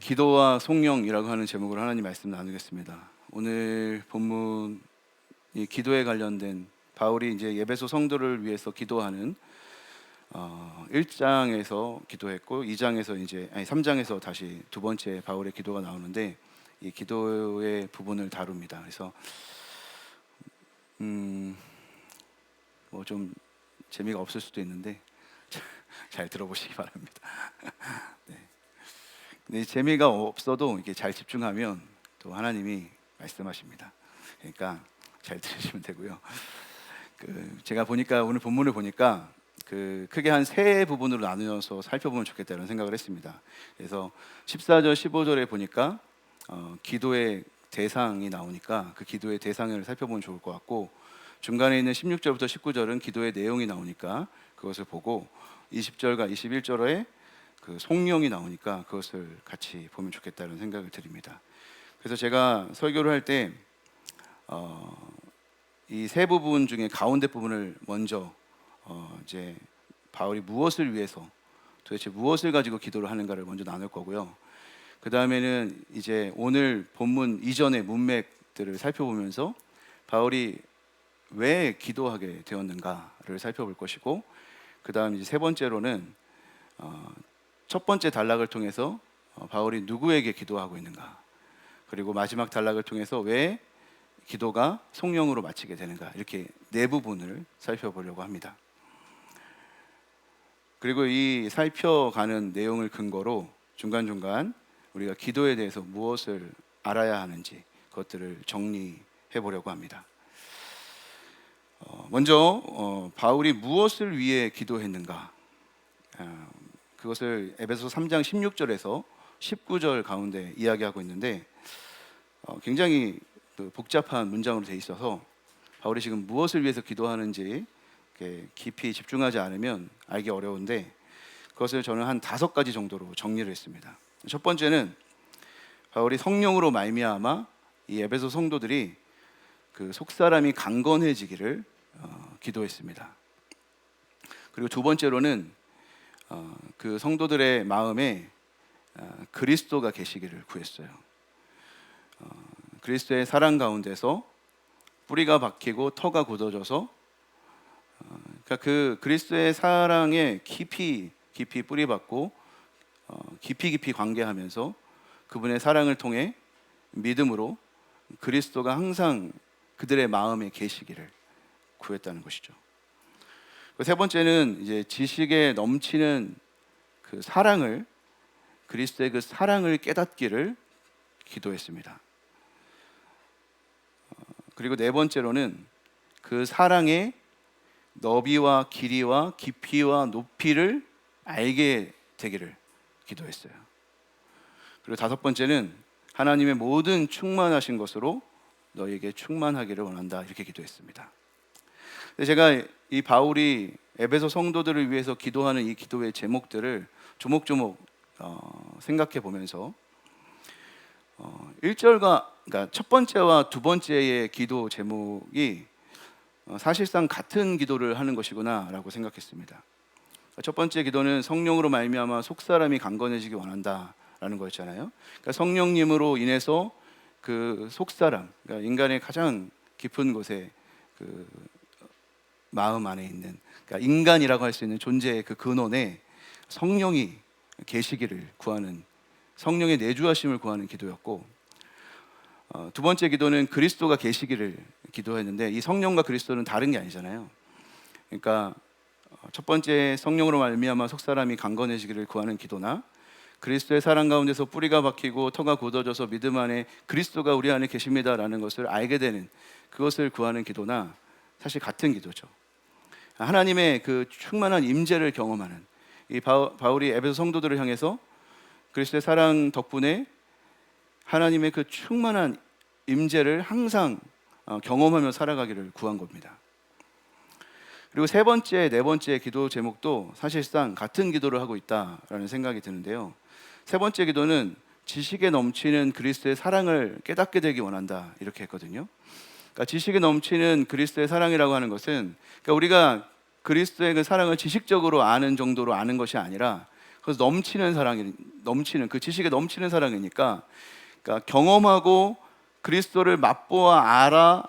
기도와 송영이라고 하는 제목으로 하나님 말씀 나누겠습니다. 오늘 본문이 기도에 관련된 바울이 이제 에베소 성도를 위해서 기도하는 1장에서 기도했고 3장에서 다시 두 번째 바울의 기도가 나오는데 이 기도의 부분을 다룹니다. 그래서 뭐 좀 재미가 없을 수도 있는데 잘 들어보시기 바랍니다. 네. 근데 재미가 없어도 이게 잘 집중하면 또 하나님이 말씀하십니다. 그러니까 잘 들으시면 되고요. 제가 보니까 오늘 본문을 보니까 크게 한 세 부분으로 나누어서 살펴보면 좋겠다는 생각을 했습니다. 그래서 14절 15절에 보니까 기도의 대상이 나오니까 그 기도의 대상을 살펴보면 좋을 것 같고, 중간에 있는 16절부터 19절은 기도의 내용이 나오니까 그것을 보고 20절과 21절에 그 송영이 나오니까 그것을 같이 보면 좋겠다는 생각을 드립니다. 그래서 제가 설교를 할 때 이 세 부분 중에 가운데 부분을 먼저 이제 바울이 무엇을 위해서, 도대체 무엇을 가지고 기도를 하는가를 먼저 나눌 거고요. 그 다음에는 이제 오늘 본문 이전의 문맥들을 살펴보면서 바울이 왜 기도하게 되었는가를 살펴볼 것이고, 그 다음 이제 세 번째로는 첫 번째 단락을 통해서 바울이 누구에게 기도하고 있는가, 그리고 마지막 단락을 통해서 왜 기도가 송영으로 마치게 되는가, 이렇게 네 부분을 살펴보려고 합니다. 그리고 이 살펴가는 내용을 근거로 중간중간 우리가 기도에 대해서 무엇을 알아야 하는지 그것들을 정리해 보려고 합니다. 먼저 바울이 무엇을 위해 기도했는가, 그것을 에베소 3장 16절에서 19절 가운데 이야기하고 있는데 굉장히 복잡한 문장으로 되어 있어서 바울이 지금 무엇을 위해서 기도하는지 깊이 집중하지 않으면 알기 어려운데, 그것을 저는 한 5가지 정도로 정리를 했습니다. 첫 번째는 바울이 성령으로 말미암아 이 에베소 성도들이 그 속사람이 강건해지기를 기도했습니다. 그리고 두 번째로는 그 성도들의 마음에 그리스도가 계시기를 구했어요. 그리스도의 사랑 가운데서 뿌리가 박히고 터가 굳어져서, 그러니까 그 그리스도의 사랑에 깊이 뿌리 박고 깊이 관계하면서 그분의 사랑을 통해 믿음으로 그리스도가 항상 그들의 마음에 계시기를 구했다는 것이죠. 세 번째는 이제 지식에 넘치는 그 사랑을, 그리스도의 그 사랑을 깨닫기를 기도했습니다. 그리고 네 번째로는 그 사랑의 너비와 길이와 깊이와 높이를 알게 되기를 기도했어요. 그리고 다섯 번째는 하나님의 모든 충만하신 것으로 너에게 충만하기를 원한다, 이렇게 기도했습니다. 제가 이 바울이 에베소 성도들을 위해서 기도하는 이 기도의 제목들을 조목조목 생각해 보면서 1절과, 그러니까 첫 번째와 두 번째의 기도 제목이 사실상 같은 기도를 하는 것이구나 라고 생각했습니다. 첫 번째 기도는 성령으로 말미암아 속사람이 강건해지기 원한다 라는 거였잖아요. 그러니까 성령님으로 인해서 그 속사람, 그러니까 인간의 가장 깊은 곳에 그 마음 안에 있는, 그러니까 인간이라고 할 수 있는 존재의 그 근원에 성령이 계시기를 구하는, 성령의 내주하심을 구하는 기도였고, 두 번째 기도는 그리스도가 계시기를 기도했는데, 이 성령과 그리스도는 다른 게 아니잖아요. 그러니까 첫 번째 성령으로 말미암아 속사람이 강건해지기를 구하는 기도나, 그리스도의 사랑 가운데서 뿌리가 박히고 터가 굳어져서 믿음 안에 그리스도가 우리 안에 계십니다라는 것을 알게 되는, 그것을 구하는 기도나 사실 같은 기도죠. 하나님의 그 충만한 임재를 경험하는, 이 바울이 에베소 성도들을 향해서 그리스도의 사랑 덕분에 하나님의 그 충만한 임재를 항상 경험하며 살아가기를 구한 겁니다. 그리고 세 번째, 네 번째 기도 제목도 사실상 같은 기도를 하고 있다라는 생각이 드는데요. 세 번째 기도는 지식에 넘치는 그리스도의 사랑을 깨닫게 되기 원한다, 이렇게 했거든요. 그러니까 지식에 넘치는 그리스도의 사랑이라고 하는 것은, 그러니까 우리가 그리스도의 그 사랑을 지식적으로 아는 정도로 아는 것이 아니라 그래서 넘치는 사랑이, 넘치는 그 지식에 넘치는 사랑이니까, 그러니까 경험하고 그리스도를 맛보아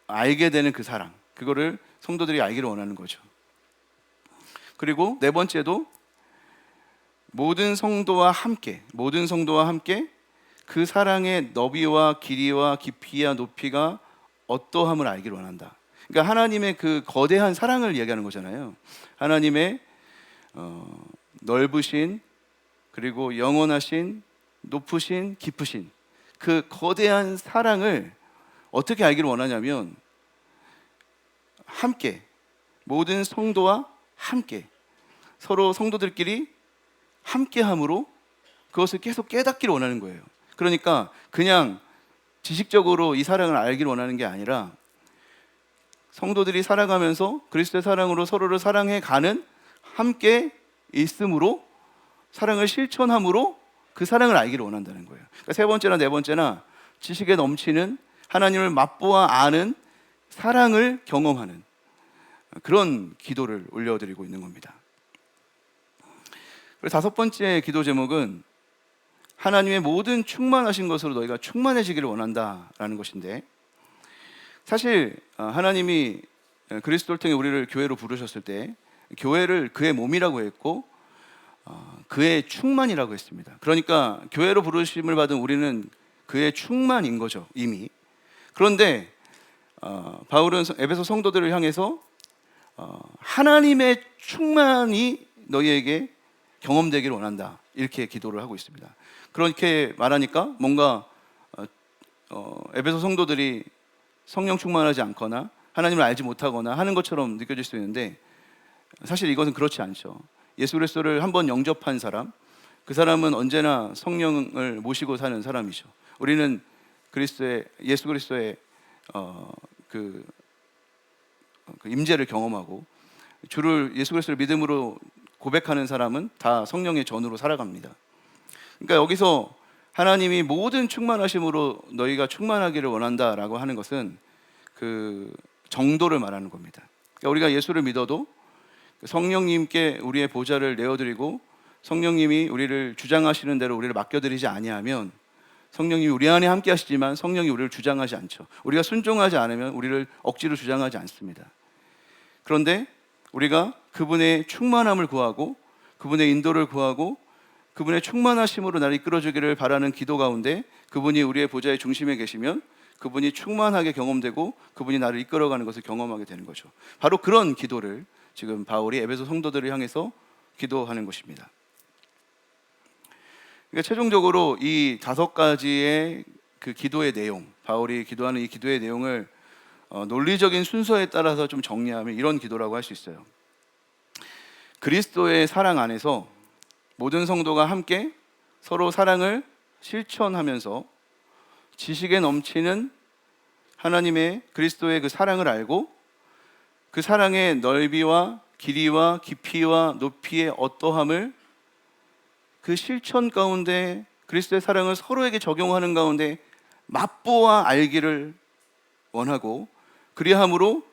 알게 되는 그 사랑, 그거를 성도들이 알기를 원하는 거죠. 그리고 네 번째도 모든 성도와 함께 그 사랑의 너비와 길이와 깊이와 높이가 어떠함을 알기를 원한다. 그러니까 하나님의 그 거대한 사랑을 얘기하는 거잖아요. 하나님의 넓으신, 그리고 영원하신, 높으신, 깊으신 그 거대한 사랑을 어떻게 알기를 원하냐면, 함께, 모든 성도와 함께, 서로 성도들끼리 함께함으로 그것을 계속 깨닫기를 원하는 거예요. 그러니까 그냥 지식적으로 이 사랑을 알기를 원하는 게 아니라, 성도들이 살아가면서 그리스도의 사랑으로 서로를 사랑해 가는, 함께 있음으로, 사랑을 실천함으로 그 사랑을 알기를 원한다는 거예요. 그러니까 세 번째나 네 번째나 지식에 넘치는, 하나님을 맛보아 아는 사랑을 경험하는 그런 기도를 올려드리고 있는 겁니다. 그리고 다섯 번째 기도 제목은 하나님의 모든 충만하신 것으로 너희가 충만해지기를 원한다라는 것인데, 사실 하나님이 그리스도를 통해 우리를 교회로 부르셨을 때 교회를 그의 몸이라고 했고 그의 충만이라고 했습니다. 그러니까 교회로 부르심을 받은 우리는 그의 충만인 거죠, 이미. 그런데 바울은 에베소 성도들을 향해서 하나님의 충만이 너희에게 경험되기를 원한다, 이렇게 기도를 하고 있습니다. 그렇게 말하니까 뭔가 에베소 성도들이 성령 충만하지 않거나 하나님을 알지 못하거나 하는 것처럼 느껴질 수 있는데, 사실 이것은 그렇지 않죠. 예수 그리스도를 한번 영접한 사람, 그 사람은 언제나 성령을 모시고 사는 사람이죠. 우리는 예수 그리스도의 그 임재를 경험하고, 예수 그리스도를 믿음으로 고백하는 사람은 다 성령의 전으로 살아갑니다. 그러니까 여기서 하나님이 모든 충만하심으로 너희가 충만하기를 원한다라고 하는 것은 그 정도를 말하는 겁니다. 그러니까 우리가 예수를 믿어도 성령님께 우리의 보좌를 내어드리고 성령님이 우리를 주장하시는 대로 우리를 맡겨드리지 아니하면, 성령님이 우리 안에 함께 하시지만 성령이 우리를 주장하지 않죠. 우리가 순종하지 않으면 우리를 억지로 주장하지 않습니다. 그런데 우리가 그분의 충만함을 구하고 그분의 인도를 구하고 그분의 충만하심으로 나를 이끌어주기를 바라는 기도 가운데, 그분이 우리의 보좌의 중심에 계시면 그분이 충만하게 경험되고 그분이 나를 이끌어가는 것을 경험하게 되는 거죠. 바로 그런 기도를 지금 바울이 에베소 성도들을 향해서 기도하는 것입니다. 그러니까 최종적으로 이 다섯 가지의 그 기도의 내용, 바울이 기도하는 이 기도의 내용을 논리적인 순서에 따라서 좀 정리하면 이런 기도라고 할 수 있어요. 그리스도의 사랑 안에서 모든 성도가 함께 서로 사랑을 실천하면서 지식에 넘치는 하나님의 그리스도의 그 사랑을 알고, 그 사랑의 넓이와 길이와 깊이와 높이의 어떠함을 그 실천 가운데, 그리스도의 사랑을 서로에게 적용하는 가운데 맛보아 알기를 원하고, 그리함으로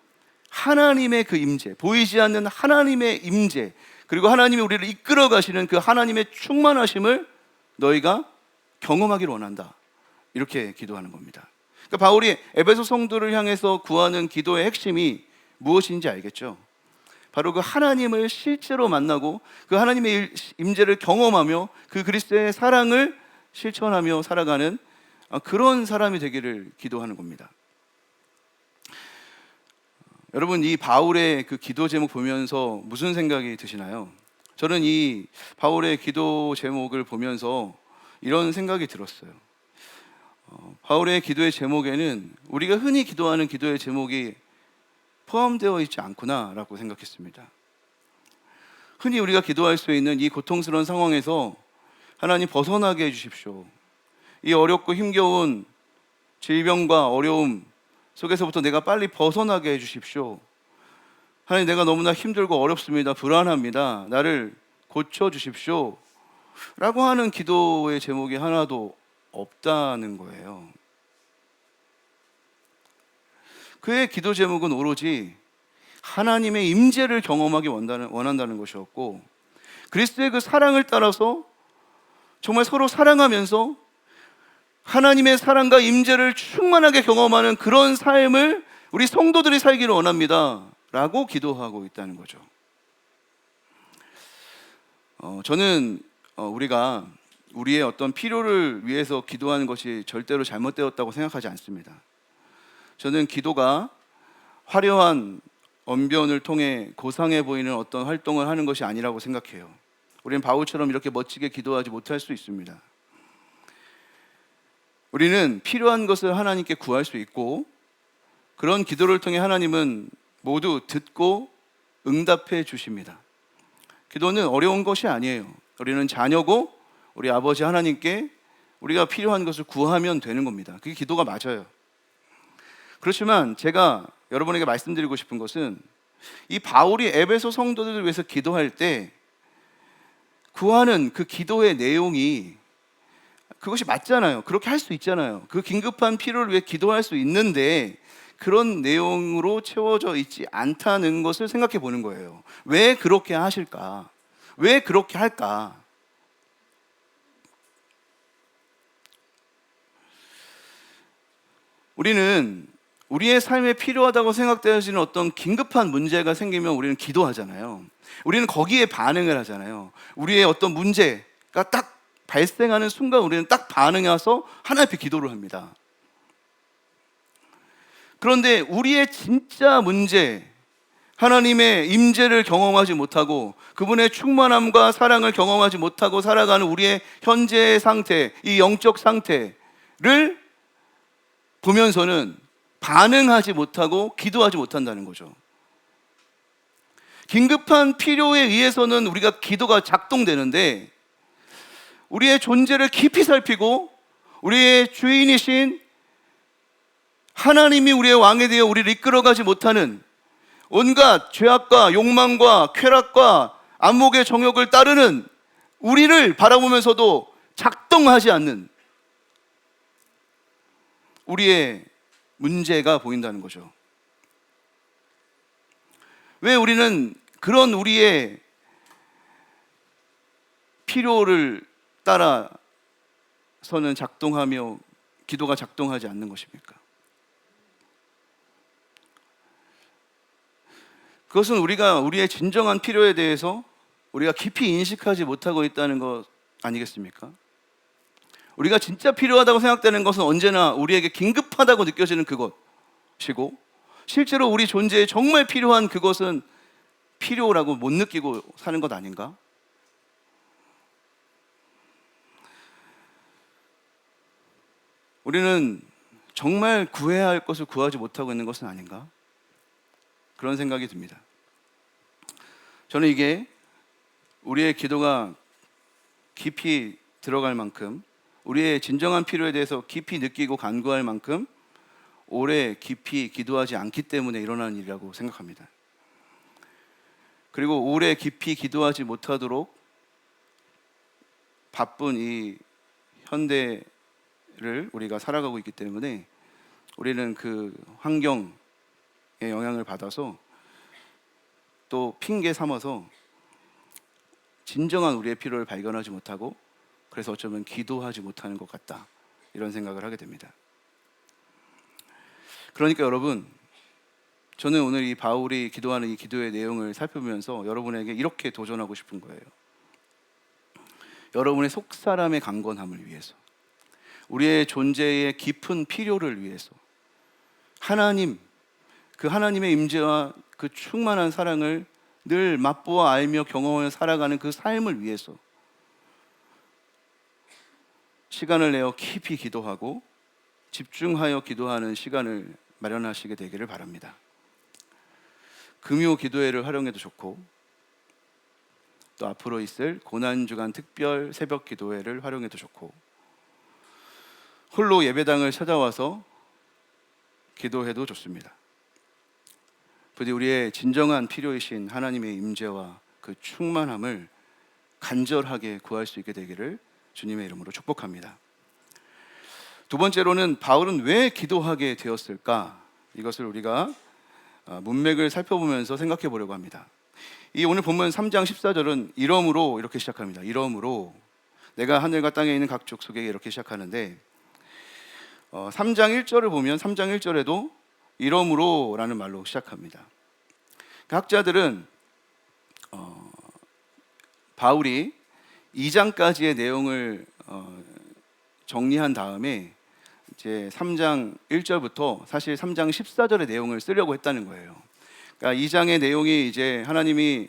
하나님의 그 임재, 보이지 않는 하나님의 임재, 그리고 하나님이 우리를 이끌어 가시는 그 하나님의 충만하심을 너희가 경험하기를 원한다, 이렇게 기도하는 겁니다. 그러니까 바울이 에베소 성도를 향해서 구하는 기도의 핵심이 무엇인지 알겠죠? 바로 그 하나님을 실제로 만나고 그 하나님의 임재를 경험하며 그 그리스도의 사랑을 실천하며 살아가는 그런 사람이 되기를 기도하는 겁니다. 여러분, 이 바울의 그 기도 제목 보면서 무슨 생각이 드시나요? 저는 이 바울의 기도 제목을 보면서 이런 생각이 들었어요. 바울의 기도의 제목에는 우리가 흔히 기도하는 기도의 제목이 포함되어 있지 않구나라고 생각했습니다. 흔히 우리가 기도할 수 있는 이 고통스러운 상황에서 하나님 벗어나게 해주십시오, 이 어렵고 힘겨운 질병과 어려움 속에서부터 내가 빨리 벗어나게 해주십시오, 하나님 내가 너무나 힘들고 어렵습니다, 불안합니다, 나를 고쳐주십시오 라고 하는 기도의 제목이 하나도 없다는 거예요. 그의 기도 제목은 오로지 하나님의 임재를 경험하기 원한다는 것이었고, 그리스도의 그 사랑을 따라서 정말 서로 사랑하면서 하나님의 사랑과 임재를 충만하게 경험하는 그런 삶을 우리 성도들이 살기를 원합니다 라고 기도하고 있다는 거죠. 저는 우리가 우리의 어떤 필요를 위해서 기도하는 것이 절대로 잘못되었다고 생각하지 않습니다. 저는 기도가 화려한 언변을 통해 고상해 보이는 어떤 활동을 하는 것이 아니라고 생각해요. 우리는 바울처럼 이렇게 멋지게 기도하지 못할 수 있습니다. 우리는 필요한 것을 하나님께 구할 수 있고, 그런 기도를 통해 하나님은 모두 듣고 응답해 주십니다. 기도는 어려운 것이 아니에요. 우리는 자녀고 우리 아버지 하나님께 우리가 필요한 것을 구하면 되는 겁니다. 그게 기도가 맞아요. 그렇지만 제가 여러분에게 말씀드리고 싶은 것은, 이 바울이 에베소 성도들을 위해서 기도할 때 구하는 그 기도의 내용이 그것이 맞잖아요. 그렇게 할 수 있잖아요. 그 긴급한 필요를 위해 기도할 수 있는데 그런 내용으로 채워져 있지 않다는 것을 생각해 보는 거예요. 왜 그렇게 하실까? 왜 그렇게 할까? 우리는 우리의 삶에 필요하다고 생각되어지는 어떤 긴급한 문제가 생기면 우리는 기도하잖아요. 우리는 거기에 반응을 하잖아요. 우리의 어떤 문제가 딱 발생하는 순간 우리는 딱 반응해서 하나님 앞에 기도를 합니다. 그런데 우리의 진짜 문제, 하나님의 임재를 경험하지 못하고 그분의 충만함과 사랑을 경험하지 못하고 살아가는 우리의 현재의 상태, 이 영적 상태를 보면서는 반응하지 못하고 기도하지 못한다는 거죠. 긴급한 필요에 의해서는 우리가 기도가 작동되는데, 우리의 존재를 깊이 살피고 우리의 주인이신 하나님이 우리의 왕에 되어 우리를 이끌어가지 못하는 온갖 죄악과 욕망과 쾌락과 안목의 정욕을 따르는 우리를 바라보면서도 작동하지 않는 우리의 문제가 보인다는 거죠. 왜 우리는 그런 우리의 필요를 따라서는 작동하며 기도가 작동하지 않는 것입니까? 그것은 우리가 우리의 진정한 필요에 대해서 우리가 깊이 인식하지 못하고 있다는 것 아니겠습니까? 우리가 진짜 필요하다고 생각되는 것은 언제나 우리에게 긴급하다고 느껴지는 그것이고, 실제로 우리 존재에 정말 필요한 그것은 필요라고 못 느끼고 사는 것 아닌가? 우리는 정말 구해야 할 것을 구하지 못하고 있는 것은 아닌가? 그런 생각이 듭니다. 저는 이게 우리의 기도가 깊이 들어갈 만큼, 우리의 진정한 필요에 대해서 깊이 느끼고 간구할 만큼 오래 깊이 기도하지 않기 때문에 일어나는 일이라고 생각합니다. 그리고 오래 깊이 기도하지 못하도록 바쁜 이 현대를 우리가 살아가고 있기 때문에 우리는 그 환경의 영향을 받아서 또 핑계 삼아서 진정한 우리의 필요를 발견하지 못하고, 그래서 어쩌면 기도하지 못하는 것 같다, 이런 생각을 하게 됩니다. 그러니까 여러분, 저는 오늘 이 바울이 기도하는 이 기도의 내용을 살펴보면서 여러분에게 이렇게 도전하고 싶은 거예요. 여러분의 속사람의 강건함을 위해서, 우리의 존재의 깊은 필요를 위해서, 하나님, 그 하나님의 임재와 그 충만한 사랑을 늘 맛보아 알며 경험하며 살아가는 그 삶을 위해서 시간을 내어 깊이 기도하고 집중하여 기도하는 시간을 마련하시게 되기를 바랍니다. 금요 기도회를 활용해도 좋고, 또 앞으로 있을 고난주간 특별 새벽 기도회를 활용해도 좋고, 홀로 예배당을 찾아와서 기도해도 좋습니다. 부디 우리의 진정한 필요이신 하나님의 임재와 그 충만함을 간절하게 구할 수 있게 되기를 주님의 이름으로 축복합니다. 두 번째로는 바울은 왜 기도하게 되었을까? 이것을 우리가 문맥을 살펴보면서 생각해 보려고 합니다. 이 오늘 본문 3장 14절은 이러므로 이렇게 시작합니다. 이러므로 내가 하늘과 땅에 있는 각 족속에게 이렇게 시작하는데 3장 1절을 보면 3장 1절에도 이러므로 라는 말로 시작합니다. 학자들은 바울이 2장까지의 내용을 정리한 다음에 이제 3장 1절부터 사실 3장 14절의 내용을 쓰려고 했다는 거예요. 그러니까 2장의 내용이 이제 하나님이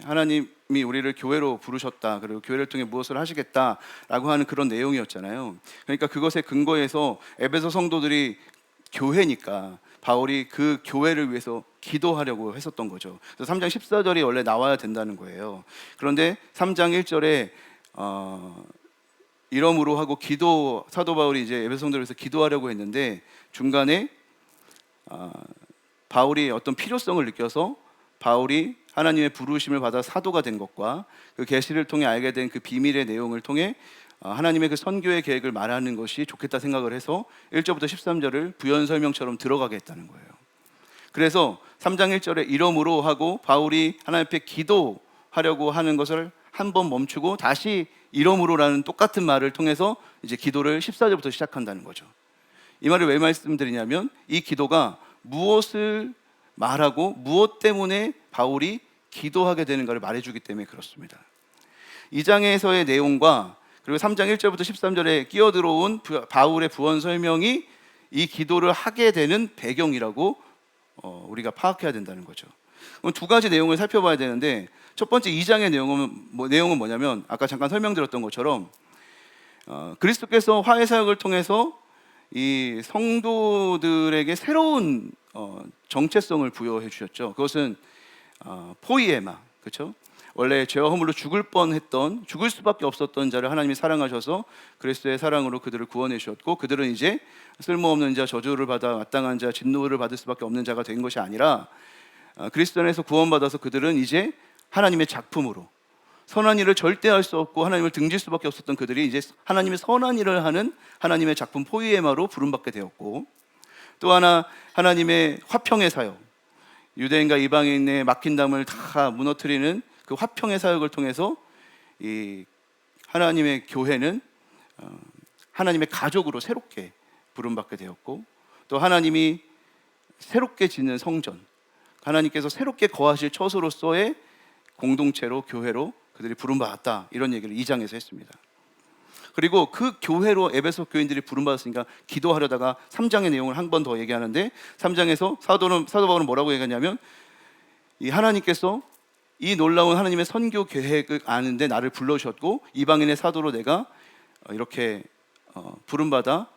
우리를 교회로 부르셨다, 그리고 교회를 통해 무엇을 하시겠다라고 하는 그런 내용이었잖아요. 그러니까 그것에 근거해서 에베소 성도들이 교회니까 바울이 그 교회를 위해서 기도하려고 했었던 거죠. 그래서 3장 14절이 원래 나와야 된다는 거예요. 그런데 3장 1절에 이러므로 하고 기도, 사도 바울이 이제 에베소 성도를 위해서 기도하려고 했는데 중간에 바울이 어떤 필요성을 느껴서 바울이 하나님의 부르심을 받아 사도가 된 것과 그 계시를 통해 알게 된 그 비밀의 내용을 통해 하나님의 그 선교의 계획을 말하는 것이 좋겠다 생각을 해서 1절부터 13절을 부연 설명처럼 들어가게 했다는 거예요. 그래서 3장 1절에 이러므로 하고 바울이 하나님 앞에 기도하려고 하는 것을 한번 멈추고 다시 이러므로라는 똑같은 말을 통해서 이제 기도를 14절부터 시작한다는 거죠. 이 말을 왜 말씀드리냐면 이 기도가 무엇을 말하고 무엇 때문에 바울이 기도하게 되는가를 말해주기 때문에 그렇습니다. 2장에서의 내용과 그리고 3장 1절부터 13절에 끼어들어온 바울의 부언 설명이 이 기도를 하게 되는 배경이라고 우리가 파악해야 된다는 거죠. 그럼 두 가지 내용을 살펴봐야 되는데 첫 번째 2장의 내용은 뭐냐면 아까 잠깐 설명드렸던 것처럼 그리스도께서 화해 사역을 통해서 이 성도들에게 새로운 정체성을 부여해 주셨죠. 그것은 포이에마, 그렇죠? 원래 죄와 허물로 죽을 수밖에 없었던 자를 하나님이 사랑하셔서 그리스도의 사랑으로 그들을 구원해 주셨고 그들은 이제 쓸모없는 자, 저주를 받아 마땅한 자, 진노를 받을 수밖에 없는 자가 된 것이 아니라 그리스도 안에서 구원받아서 그들은 이제 하나님의 작품으로 선한 일을 절대 할 수 없고 하나님을 등질 수밖에 없었던 그들이 이제 하나님의 선한 일을 하는 하나님의 작품 포이에마로 부름받게 되었고, 또 하나 하나님의 화평의 사역, 유대인과 이방인의 막힌 담을 다 무너뜨리는 그 화평의 사역을 통해서 이 하나님의 교회는 하나님의 가족으로 새롭게 부름받게 되었고, 또 하나님이 새롭게 짓는 성전, 하나님께서 새롭게 거하실 처소로서의 공동체로 교회로 그들이 부름받았다, 이런 얘기를 2장에서 했습니다. 그리고 그 교회로 에베소 교인들이 부름받았으니까 기도하려다가 3장의 내용을 한 번 더 얘기하는데 3장에서 사도 바울은 뭐라고 얘기하냐면 이 하나님께서 이 놀라운 하나님의 선교 계획을 아는데 나를 불러주셨고 이방인의 사도로 내가 이렇게 부름받아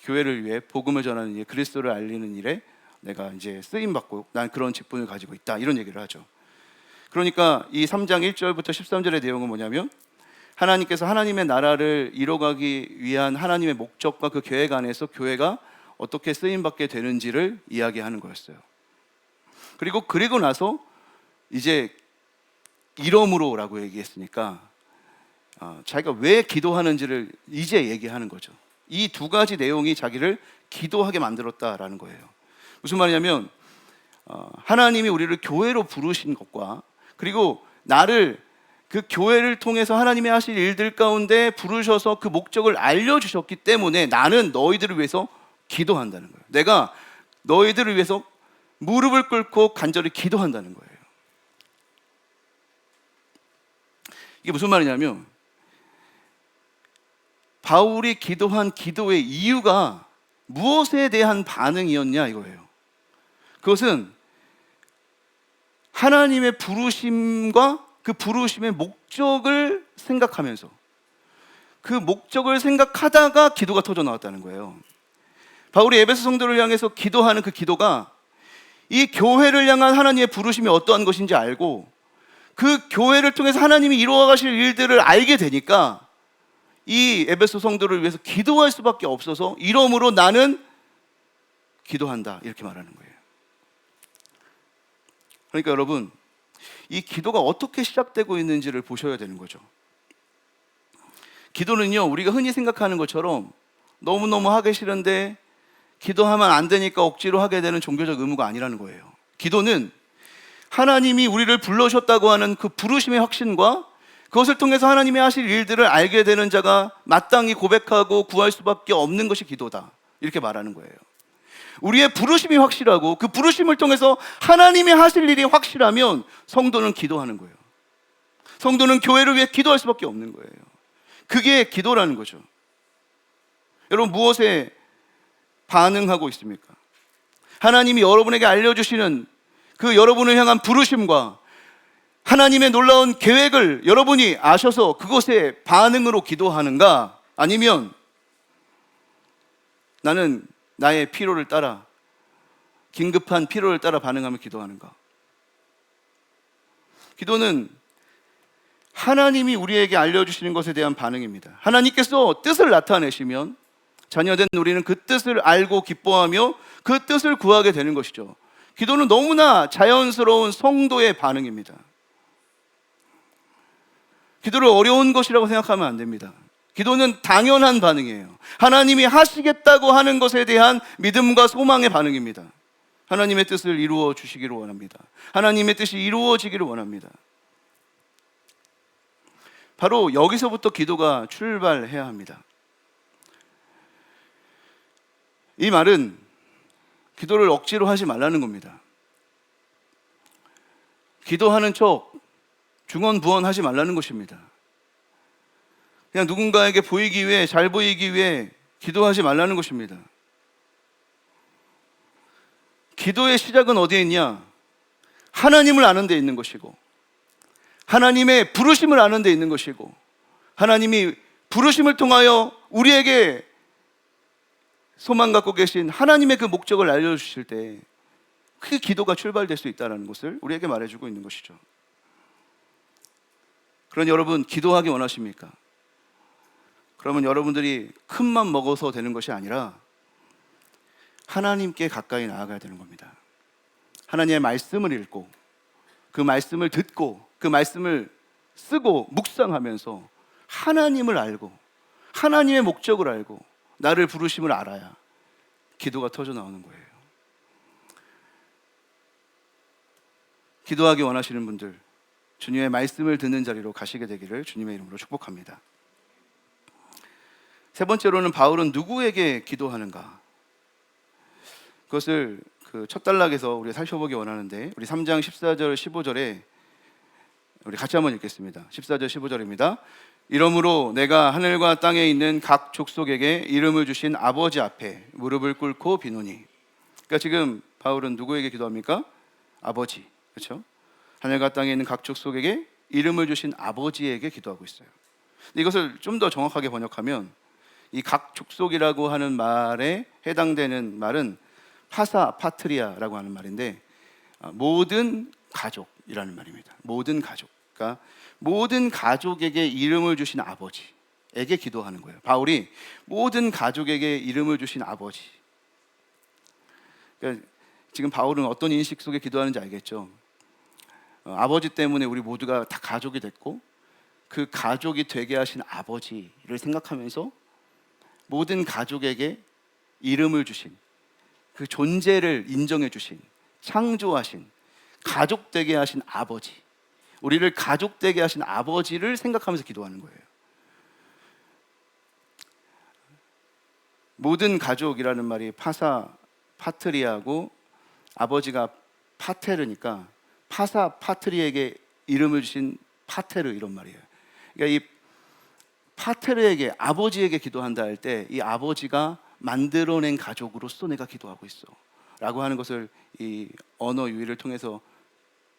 교회를 위해 복음을 전하는 일, 그리스도를 알리는 일에 내가 이제 쓰임받고 난 그런 직분을 가지고 있다, 이런 얘기를 하죠. 그러니까 이 3장 1절부터 13절의 내용은 뭐냐면 하나님께서 하나님의 나라를 이뤄가기 위한 하나님의 목적과 그 계획 안에서 교회가 어떻게 쓰임받게 되는지를 이야기하는 거였어요. 그리고 나서 이제 이러므로라고 얘기했으니까 자기가 왜 기도하는지를 이제 얘기하는 거죠. 이 두 가지 내용이 자기를 기도하게 만들었다라는 거예요. 무슨 말이냐면 하나님이 우리를 교회로 부르신 것과 그리고 나를 그 교회를 통해서 하나님이 하실 일들 가운데 부르셔서 그 목적을 알려주셨기 때문에 나는 너희들을 위해서 기도한다는 거예요. 내가 너희들을 위해서 무릎을 꿇고 간절히 기도한다는 거예요. 이게 무슨 말이냐면 바울이 기도한 기도의 이유가 무엇에 대한 반응이었냐 이거예요. 그것은 하나님의 부르심과 그 부르심의 목적을 생각하면서 그 목적을 생각하다가 기도가 터져 나왔다는 거예요. 바울이 에베소 성도를 향해서 기도하는 그 기도가 이 교회를 향한 하나님의 부르심이 어떠한 것인지 알고 그 교회를 통해서 하나님이 이루어가실 일들을 알게 되니까 이 에베소 성도를 위해서 기도할 수밖에 없어서 이러므로 나는 기도한다, 이렇게 말하는 거예요. 그러니까 여러분, 이 기도가 어떻게 시작되고 있는지를 보셔야 되는 거죠. 기도는요, 우리가 흔히 생각하는 것처럼 너무너무 하기 싫은데 기도하면 안 되니까 억지로 하게 되는 종교적 의무가 아니라는 거예요. 기도는 하나님이 우리를 불러주셨다고 하는 그 부르심의 확신과 그것을 통해서 하나님이 하실 일들을 알게 되는 자가 마땅히 고백하고 구할 수밖에 없는 것이 기도다, 이렇게 말하는 거예요. 우리의 부르심이 확실하고 그 부르심을 통해서 하나님이 하실 일이 확실하면 성도는 기도하는 거예요. 성도는 교회를 위해 기도할 수밖에 없는 거예요. 그게 기도라는 거죠. 여러분, 무엇에 반응하고 있습니까? 하나님이 여러분에게 알려주시는 그 여러분을 향한 부르심과 하나님의 놀라운 계획을 여러분이 아셔서 그것에 반응으로 기도하는가? 아니면 나는 나의 필요를 따라, 긴급한 필요를 따라 반응하며 기도하는가? 기도는 하나님이 우리에게 알려주시는 것에 대한 반응입니다. 하나님께서 뜻을 나타내시면 자녀된 우리는 그 뜻을 알고 기뻐하며 그 뜻을 구하게 되는 것이죠. 기도는 너무나 자연스러운 성도의 반응입니다. 기도를 어려운 것이라고 생각하면 안 됩니다. 기도는 당연한 반응이에요. 하나님이 하시겠다고 하는 것에 대한 믿음과 소망의 반응입니다. 하나님의 뜻을 이루어 주시기를 원합니다. 하나님의 뜻이 이루어지기를 원합니다. 바로 여기서부터 기도가 출발해야 합니다. 이 말은 기도를 억지로 하지 말라는 겁니다. 기도하는 척 중언부언하지 말라는 것입니다. 그냥 누군가에게 보이기 위해, 잘 보이기 위해 기도하지 말라는 것입니다. 기도의 시작은 어디에 있냐? 하나님을 아는 데 있는 것이고, 하나님의 부르심을 아는 데 있는 것이고, 하나님이 부르심을 통하여 우리에게 소망 갖고 계신 하나님의 그 목적을 알려주실 때 그 기도가 출발될 수 있다는 것을 우리에게 말해주고 있는 것이죠. 그러니 여러분, 기도하기 원하십니까? 그러면 여러분들이 큰 맘 먹어서 되는 것이 아니라 하나님께 가까이 나아가야 되는 겁니다. 하나님의 말씀을 읽고 그 말씀을 듣고 그 말씀을 쓰고 묵상하면서 하나님을 알고 하나님의 목적을 알고 나를 부르심을 알아야 기도가 터져 나오는 거예요. 기도하기 원하시는 분들, 주님의 말씀을 듣는 자리로 가시게 되기를 주님의 이름으로 축복합니다. 세 번째로는 바울은 누구에게 기도하는가? 그것을 그 첫 단락에서 우리 살펴보기 원하는데, 우리 3장 14절 15절에 우리 같이 한번 읽겠습니다. 14절 15절입니다. 이러므로 내가 하늘과 땅에 있는 각 족속에게 이름을 주신 아버지 앞에 무릎을 꿇고 비노니. 그러니까 지금 바울은 누구에게 기도합니까? 아버지, 그렇죠? 하늘과 땅에 있는 각 족속에게 이름을 주신 아버지에게 기도하고 있어요. 이것을 좀 더 정확하게 번역하면 이 각 족속이라고 하는 말에 해당되는 말은 파사 파트리아라고 하는 말인데, 모든 가족이라는 말입니다. 모든 가족, 그러니까 모든 가족에게 이름을 주신 아버지에게 기도하는 거예요. 바울이 모든 가족에게 이름을 주신 아버지. 그러니까 지금 바울은 어떤 인식 속에 기도하는지 알겠죠? 아버지 때문에 우리 모두가 다 가족이 됐고, 그 가족이 되게 하신 아버지를 생각하면서 모든 가족에게 이름을 주신, 그 존재를 인정해 주신, 창조하신, 가족되게 하신 아버지, 우리를 가족되게 하신 아버지를 생각하면서 기도하는 거예요. 모든 가족이라는 말이 파사 파트리아고 아버지가 파테르니까 파사 파트리에게 이름을 주신 파테르, 이런 말이에요. 그러니까 이 파테르에게, 아버지에게 기도한다 할 때 이 아버지가 만들어낸 가족으로서 내가 기도하고 있어 라고 하는 것을 이 언어 유희를 통해서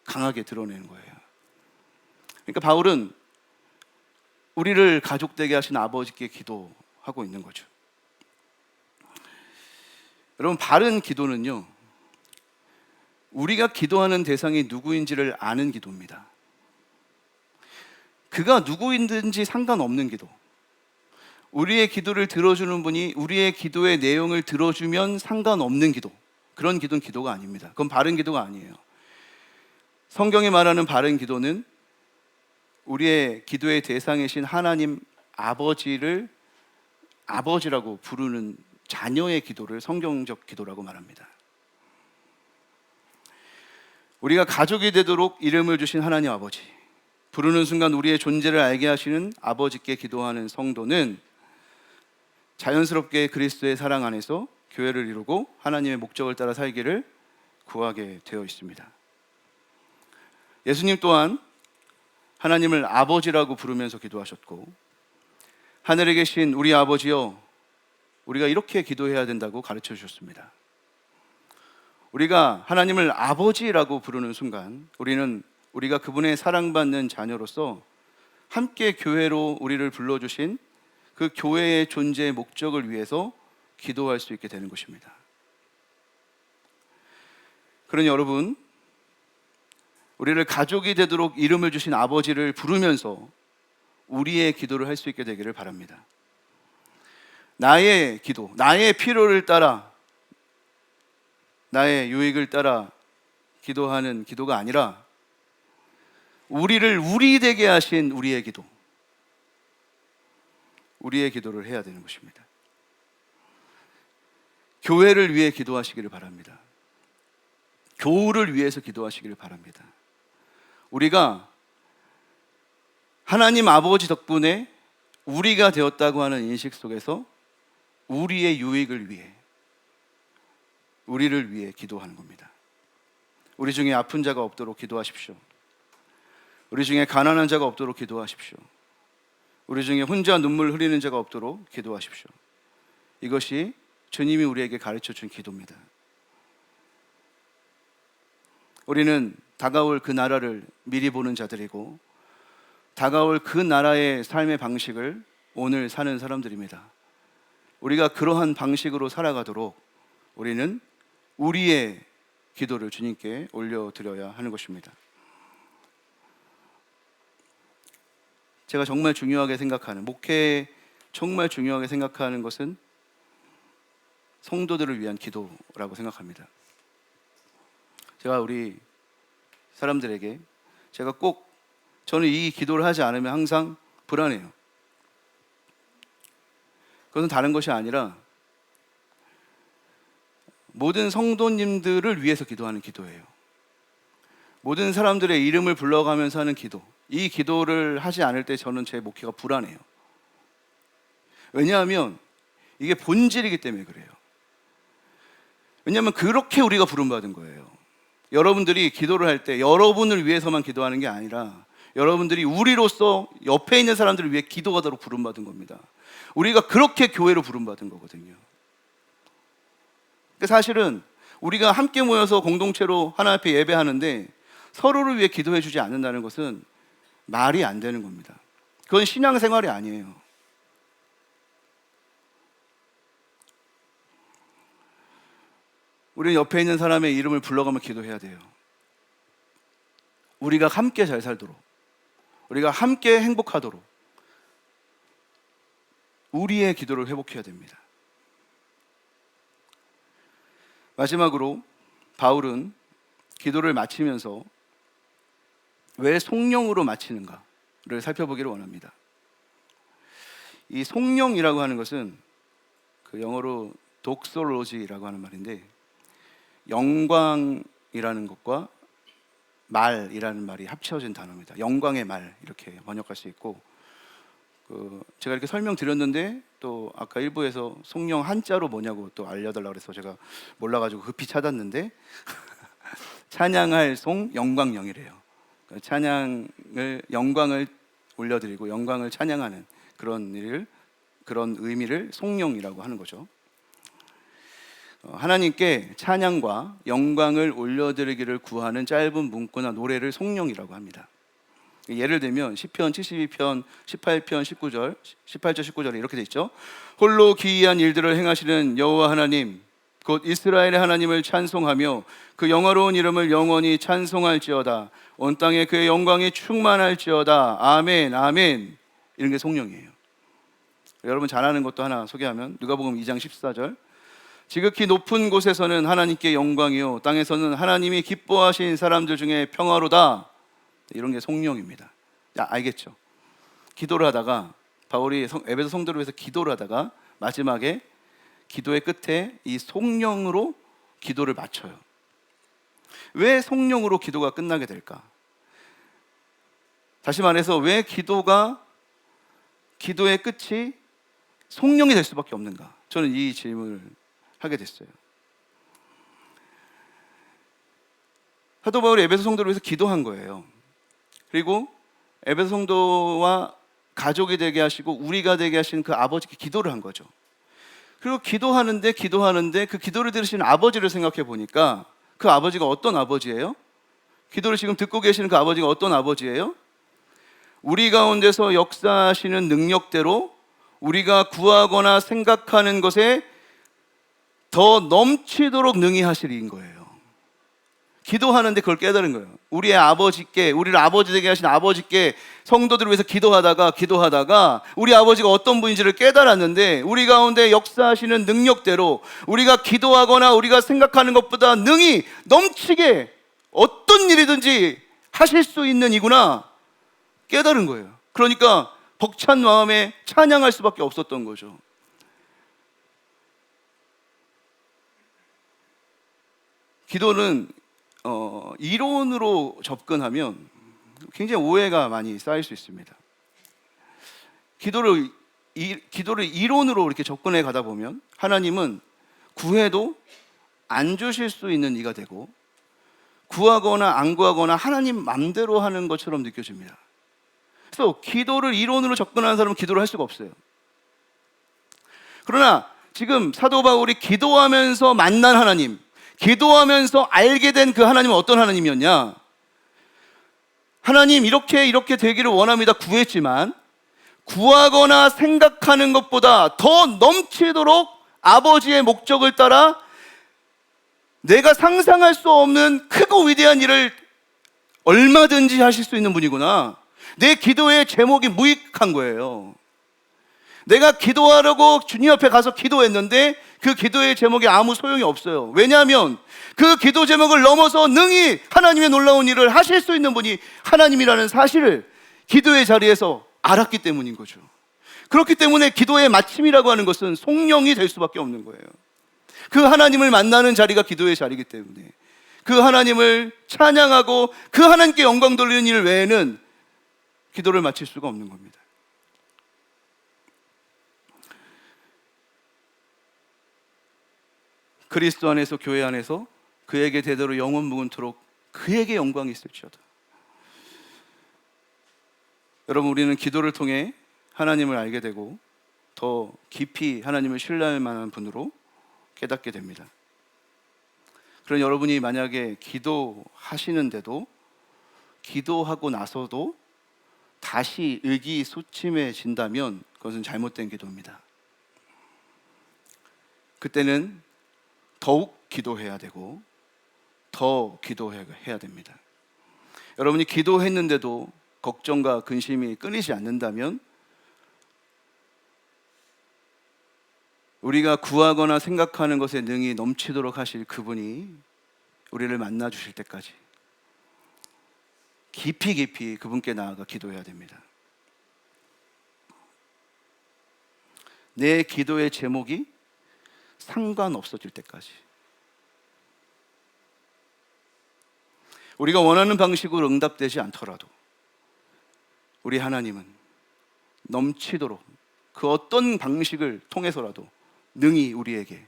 강하게 드러내는 거예요. 그러니까 바울은 우리를 가족되게 하신 아버지께 기도하고 있는 거죠. 여러분, 바른 기도는요, 우리가 기도하는 대상이 누구인지를 아는 기도입니다. 그가 누구인지 상관없는 기도, 우리의 기도를 들어주는 분이 우리의 기도의 내용을 들어주면 상관없는 기도, 그런 기도는 기도가 아닙니다. 그건 바른 기도가 아니에요. 성경이 말하는 바른 기도는 우리의 기도의 대상이신 하나님 아버지를 아버지라고 부르는 자녀의 기도를 성경적 기도라고 말합니다. 우리가 가족이 되도록 이름을 주신 하나님 아버지, 부르는 순간 우리의 존재를 알게 하시는 아버지께 기도하는 성도는 자연스럽게 그리스도의 사랑 안에서 교회를 이루고 하나님의 목적을 따라 살기를 구하게 되어 있습니다. 예수님 또한 하나님을 아버지라고 부르면서 기도하셨고, 하늘에 계신 우리 아버지여, 우리가 이렇게 기도해야 된다고 가르쳐 주셨습니다. 우리가 하나님을 아버지라고 부르는 순간 우리가 그분의 사랑받는 자녀로서 함께 교회로 우리를 불러주신 그 교회의 존재의 목적을 위해서 기도할 수 있게 되는 것입니다. 그러니 여러분, 우리를 가족이 되도록 이름을 주신 아버지를 부르면서 우리의 기도를 할 수 있게 되기를 바랍니다. 나의 기도, 나의 필요를 따라, 나의 유익을 따라 기도하는 기도가 아니라 우리를 우리 되게 하신 우리의 기도, 우리의 기도를 해야 되는 것입니다. 교회를 위해 기도하시기를 바랍니다. 교우를 위해서 기도하시기를 바랍니다. 우리가 하나님 아버지 덕분에 우리가 되었다고 하는 인식 속에서 우리의 유익을 위해, 우리를 위해 기도하는 겁니다. 우리 중에 아픈 자가 없도록 기도하십시오. 우리 중에 가난한 자가 없도록 기도하십시오. 우리 중에 혼자 눈물 흘리는 자가 없도록 기도하십시오. 이것이 주님이 우리에게 가르쳐 준 기도입니다. 우리는 다가올 그 나라를 미리 보는 자들이고, 다가올 그 나라의 삶의 방식을 오늘 사는 사람들입니다. 우리가 그러한 방식으로 살아가도록 우리는 우리의 기도를 주님께 올려드려야 하는 것입니다. 제가 정말 중요하게 생각하는, 목회에 정말 중요하게 생각하는 것은 성도들을 위한 기도라고 생각합니다. 제가 우리 사람들에게 저는 이 기도를 하지 않으면 항상 불안해요. 그것은 다른 것이 아니라 모든 성도님들을 위해서 기도하는 기도예요. 모든 사람들의 이름을 불러가면서 하는 기도, 이 기도를 하지 않을 때 저는 제 목회가 불안해요. 왜냐하면 이게 본질이기 때문에 그래요. 왜냐하면 그렇게 우리가 부름받은 거예요. 여러분들이 기도를 할 때 여러분을 위해서만 기도하는 게 아니라 여러분들이 우리로서 옆에 있는 사람들을 위해 기도하도록 부름받은 겁니다. 우리가 그렇게 교회로 부름받은 거거든요. 사실은 우리가 함께 모여서 공동체로 하나님 앞에 예배하는데 서로를 위해 기도해 주지 않는다는 것은 말이 안 되는 겁니다. 그건 신앙생활이 아니에요. 우리는 옆에 있는 사람의 이름을 불러가며 기도해야 돼요. 우리가 함께 잘 살도록, 우리가 함께 행복하도록 우리의 기도를 회복해야 됩니다. 마지막으로 바울은 기도를 마치면서 왜 성령으로 마치는가를 살펴보기를 원합니다. 이 성령이라고 하는 것은 그 영어로 독솔로지라고 하는 말인데, 영광이라는 것과 말이라는 말이 합쳐진 단어입니다. 영광의 말, 이렇게 번역할 수 있고, 제가 이렇게 설명드렸는데 또 아까 일부에서 성령 한자로 뭐냐고 또 알려달라고 그래서 제가 몰라가지고 급히 찾았는데 찬양할 송 영광영이래요. 영광을 올려드리고 영광을 찬양하는 그런 의미를 성령이라고 하는 거죠. 하나님께 찬양과 영광을 올려드리기를 구하는 짧은 문구나 노래를 성령이라고 합니다. 예를 들면 시편 72편 18편 19절 18절 19절에 이렇게 돼 있죠. 홀로 기이한 일들을 행하시는 여호와 하나님 곧 이스라엘의 하나님을 찬송하며 그 영화로운 이름을 영원히 찬송할지어다. 온 땅에 그의 영광이 충만할지어다. 아멘 아멘. 이런 게 성령이에요. 여러분 잘 아는 것도 하나 소개하면 누가복음 2장 14절 지극히 높은 곳에서는 하나님께 영광이요 땅에서는 하나님이 기뻐하신 사람들 중에 평화로다. 이런 게 성령입니다. 알겠죠? 기도를 하다가 바울이 에베소 성도를 위해서 기도를 하다가 마지막에 기도의 끝에 이 성령으로 기도를 마쳐요. 왜 성령으로 기도가 끝나게 될까? 다시 말해서 왜 기도의 끝이 성령이 될 수밖에 없는가? 저는 이 질문을 하게 됐어요. 사도 바울이 에베소 성도를 위해서 기도한 거예요. 그리고 에베소 성도와 가족이 되게 하시고 우리가 되게 하신 그 아버지께 기도를 한 거죠. 그리고 기도하는데 그 기도를 들으시는 아버지를 생각해 보니까 그 아버지가 어떤 아버지예요? 기도를 지금 듣고 계시는 그 아버지가 어떤 아버지예요? 우리 가운데서 역사하시는 능력대로 우리가 구하거나 생각하는 것에 더 넘치도록 능히 하시리인 거예요. 기도하는데 그걸 깨달은 거예요. 우리의 아버지께, 우리를 아버지 되게 하신 아버지께 성도들을 위해서 기도하다가 우리 아버지가 어떤 분인지를 깨달았는데 우리 가운데 역사하시는 능력대로 우리가 기도하거나 우리가 생각하는 것보다 능히 넘치게 어떤 일이든지 하실 수 있는 이구나 깨달은 거예요. 그러니까 벅찬 마음에 찬양할 수밖에 없었던 거죠. 기도는 이론으로 접근하면 굉장히 오해가 많이 쌓일 수 있습니다. 기도를 이론으로 이렇게 접근해 가다 보면 하나님은 구해도 안 주실 수 있는 이가 되고 구하거나 안 구하거나 하나님 맘대로 하는 것처럼 느껴집니다. 그래서 기도를 이론으로 접근하는 사람은 기도를 할 수가 없어요. 그러나 지금 사도 바울이 기도하면서 만난 하나님, 기도하면서 알게 된 그 하나님은 어떤 하나님이었냐? 하나님 이렇게 되기를 원합니다. 구했지만 구하거나 생각하는 것보다 더 넘치도록 아버지의 목적을 따라 내가 상상할 수 없는 크고 위대한 일을 얼마든지 하실 수 있는 분이구나. 내 기도의 제목이 무익한 거예요. 내가 기도하려고 주님 앞에 가서 기도했는데 그 기도의 제목이 아무 소용이 없어요. 왜냐하면 그 기도 제목을 넘어서 능히 하나님의 놀라운 일을 하실 수 있는 분이 하나님이라는 사실을 기도의 자리에서 알았기 때문인 거죠. 그렇기 때문에 기도의 마침이라고 하는 것은 성령이 될 수밖에 없는 거예요. 그 하나님을 만나는 자리가 기도의 자리이기 때문에 그 하나님을 찬양하고 그 하나님께 영광 돌리는 일 외에는 기도를 마칠 수가 없는 겁니다. 그리스도 안에서 교회 안에서 그에게 대대로 영원 무궁토록 그에게 영광이 있을지어다. 여러분, 우리는 기도를 통해 하나님을 알게 되고 더 깊이 하나님을 신뢰할 만한 분으로 깨닫게 됩니다. 그런 여러분이 만약에 기도하시는데도 기도하고 나서도 다시 의기소침해진다면 그것은 잘못된 기도입니다. 그때는 더욱 기도해야 되고 더 기도해야 됩니다. 여러분이 기도했는데도 걱정과 근심이 끊이지 않는다면 우리가 구하거나 생각하는 것에 능히 넘치도록 하실 그분이 우리를 만나 주실 때까지 깊이 그분께 나아가 기도해야 됩니다. 내 기도의 제목이 상관없어질 때까지. 우리가 원하는 방식으로 응답되지 않더라도 우리 하나님은 넘치도록 그 어떤 방식을 통해서라도 능히 우리에게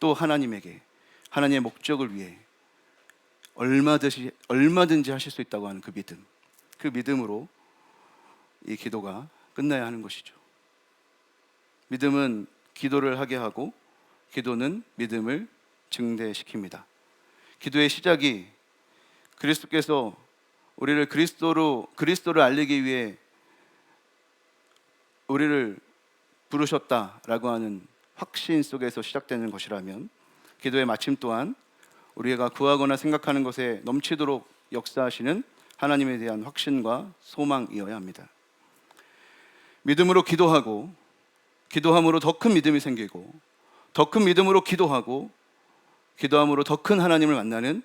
또 하나님에게 하나님의 목적을 위해 얼마든지 하실 수 있다고 하는 그 믿음, 그 믿음으로 이 기도가 끝나야 하는 것이죠. 믿음은 기도를 하게 하고 기도는 믿음을 증대시킵니다. 기도의 시작이 그리스도께서 우리를 그리스도를 알리기 위해 우리를 부르셨다라고 하는 확신 속에서 시작되는 것이라면 기도의 마침 또한 우리가 구하거나 생각하는 것에 넘치도록 역사하시는 하나님에 대한 확신과 소망이어야 합니다. 믿음으로 기도하고 기도함으로 더 큰 믿음이 생기고 더 큰 믿음으로 기도하고 기도함으로 더 큰 하나님을 만나는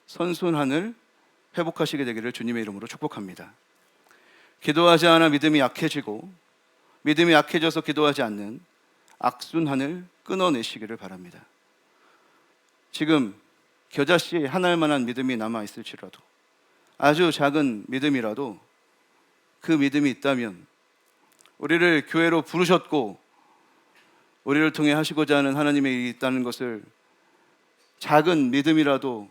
선순환을 회복하시게 되기를 주님의 이름으로 축복합니다. 기도하지 않아 믿음이 약해지고 믿음이 약해져서 기도하지 않는 악순환을 끊어내시기를 바랍니다. 지금 겨자씨 하나일 만한 믿음이 남아 있을지라도, 아주 작은 믿음이라도 그 믿음이 있다면, 우리를 교회로 부르셨고 우리를 통해 하시고자 하는 하나님의 일이 있다는 것을 작은 믿음이라도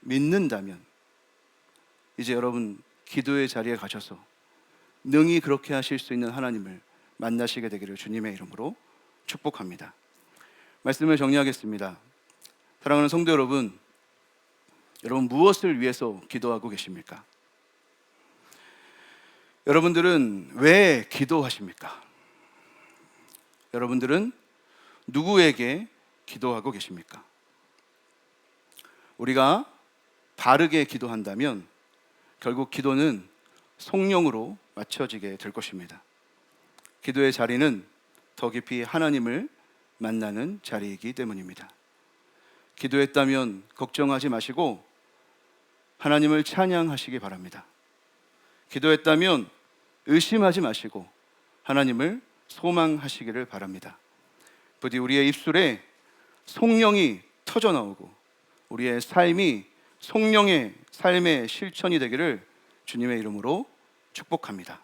믿는다면, 이제 여러분 기도의 자리에 가셔서 능히 그렇게 하실 수 있는 하나님을 만나시게 되기를 주님의 이름으로 축복합니다. 말씀을 정리하겠습니다. 사랑하는 성도 여러분, 여러분 무엇을 위해서 기도하고 계십니까? 여러분들은 왜 기도하십니까? 여러분들은 누구에게 기도하고 계십니까? 우리가 바르게 기도한다면 결국 기도는 성령으로 맞춰지게 될 것입니다. 기도의 자리는 더 깊이 하나님을 만나는 자리이기 때문입니다. 기도했다면 걱정하지 마시고 하나님을 찬양하시기 바랍니다. 기도했다면 의심하지 마시고 하나님을 소망하시기를 바랍니다. 부디 우리의 입술에 성령이 터져나오고 우리의 삶이 성령의 삶의 실천이 되기를 주님의 이름으로 축복합니다.